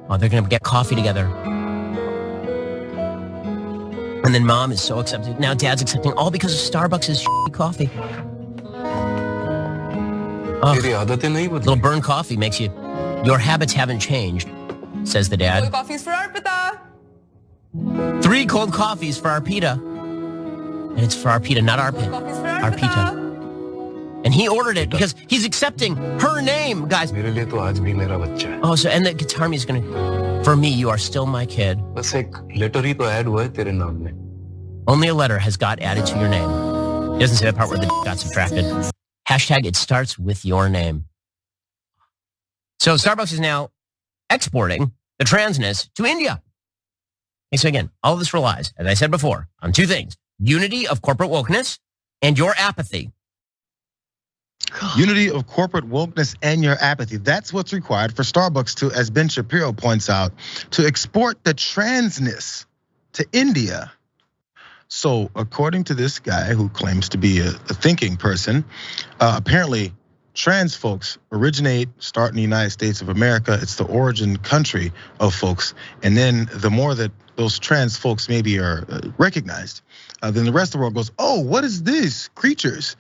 Oh, they're gonna get coffee together. And then mom is so accepting. Now dad's accepting, all because of Starbucks' coffee. Little burn coffee makes you, your habits haven't changed, says the dad. 3 coffees for Arpita. 3 cold coffees for Arpita. And it's for Arpita, not Arpit. Arpita. And he ordered it because he's accepting her name, guys. Oh, so, and the guitar music's gonna, for me, you are still my kid. Only a letter has got added to your name. It doesn't say the part where the got subtracted. Hashtag it starts with your name. So Starbucks is now exporting the transness to India. Okay, so again, all of this relies, as I said before, on 2 things. Unity of corporate wokeness and your apathy. Unity of corporate wokeness and your apathy. That's what's required for Starbucks to, as Ben Shapiro points out, to export the transness to India. So according to this guy who claims to be a thinking person, apparently trans folks start in the United States of America. It's the origin country of folks. And then the more that those trans folks maybe are recognized, then the rest of the world goes, oh, what is this? Creatures,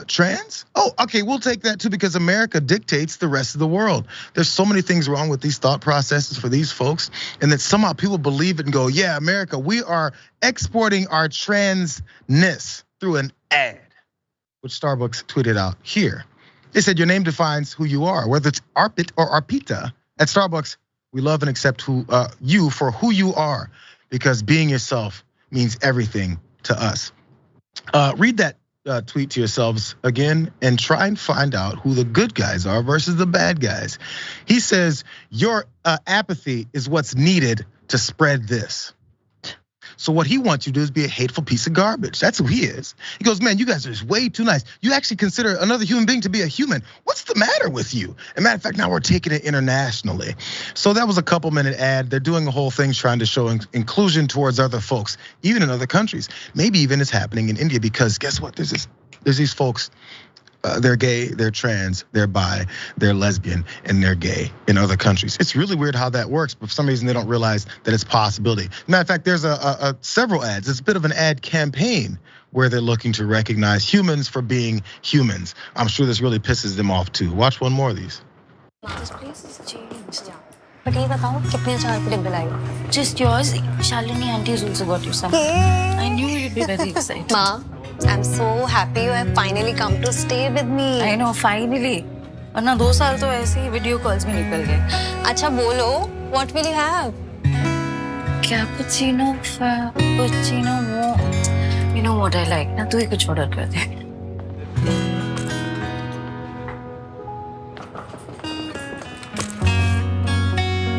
trans? Oh, okay, we'll take that too because America dictates the rest of the world. There's so many things wrong with these thought processes for these folks, and that somehow people believe it and go, yeah, America, we are exporting our transness through an ad, which Starbucks tweeted out here. They said your name defines who you are, whether it's Arpit or Arpita. At Starbucks, we love and accept you for who you are, because being yourself means everything to us. Read that tweet to yourselves again and try and find out who the good guys are versus the bad guys. He says your apathy is what's needed to spread this. So what he wants you to do is be a hateful piece of garbage. That's who he is. He goes, man, you guys are just way too nice. You actually consider another human being to be a human. What's the matter with you? As a matter of fact, now we're taking it internationally. So that was a couple-minute ad. They're doing a whole thing trying to show inclusion towards other folks, even in other countries. Maybe even it's happening in India because guess what? There's these folks. They're gay, they're trans, they're bi, they're lesbian, and they're gay in other countries. It's really weird how that works, but for some reason they don't realize that it's a possibility. Matter of fact, there's several ads. It's a bit of an ad campaign where they're looking to recognize humans for being humans. I'm sure this really pisses them off too. Watch one more of these. This place is changed. But ये बताओ कितने चार पे डब्बे लाए? Just yours. Shalini auntie also got you some. I knew you'd be very excited. Ma, I'm so happy you have finally come to stay with me. I know, finally. वरना 2 साल तो ऐसे ही वीडियो कॉल्स में निकल गए. अच्छा बोलो, what will you have? Cappuccino, वो. You know what I like. ना तू ही कुछ ऑर्डर कर दे.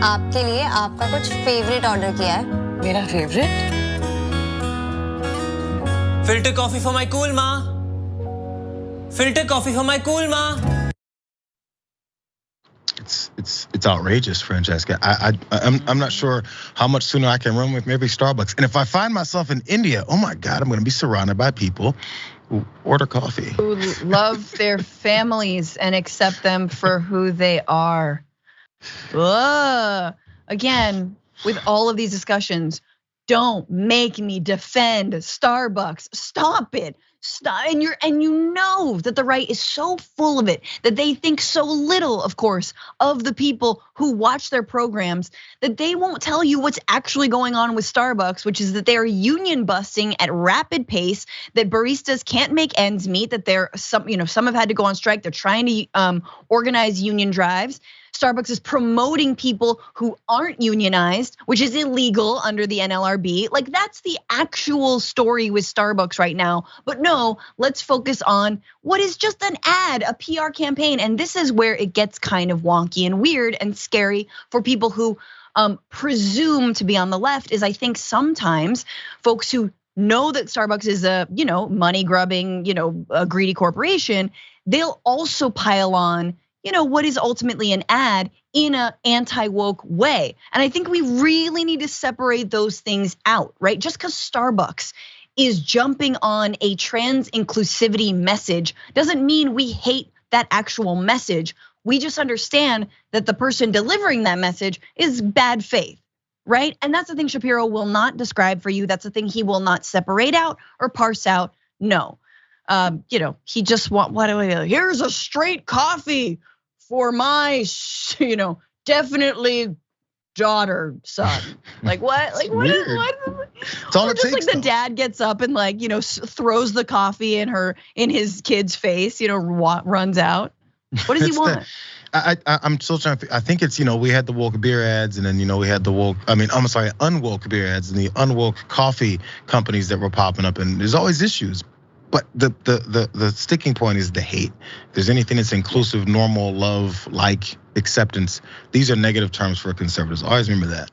आपके लिए आपका कुछ फेवरेट ऑर्डर किया है. मेरा favourite? Filter coffee for my cool ma. Filter coffee for my cool ma. It's outrageous, Francesca. I'm not sure how much sooner I can run with maybe Starbucks. And if I find myself in India, oh my God, I'm gonna be surrounded by people who order coffee, who love their families and accept them for who they are. Again, with all of these discussions, don't make me defend Starbucks. Stop it. Stop. And you know that the right is so full of it, that they think so little, of course, of the people who watch their programs, that they won't tell you what's actually going on with Starbucks, which is that they're union busting at rapid pace, that baristas can't make ends meet, that some have had to go on strike. They're trying to organize union drives. Starbucks is promoting people who aren't unionized, which is illegal under the NLRB. Like that's the actual story with Starbucks right now. But no, let's focus on what is just an ad, a PR campaign. And this is where it gets kind of wonky and weird and scary for people who presume to be on the left, is I think sometimes folks who know that Starbucks is a, money grubbing, a greedy corporation, they'll also pile on what is ultimately an ad in an anti-woke way. And I think we really need to separate those things out, right? Just because Starbucks is jumping on a trans inclusivity message doesn't mean we hate that actual message. We just understand that the person delivering that message is bad faith, right? And that's the thing Shapiro will not describe for you. That's the thing he will not separate out or parse out. No, he just here's a straight coffee for my, definitely daughter, son. Like what? Like what? It's all or it just takes, like the though. dad gets up and throws the coffee in his kid's face. Runs out. What does he want? I'm still trying to. I think it's we had the woke beer ads, and then we had the unwoke beer ads and the unwoke coffee companies that were popping up, and there's always issues. But the sticking point is the hate. If there's anything that's inclusive, normal, love, acceptance, these are negative terms for conservatives. Always remember that.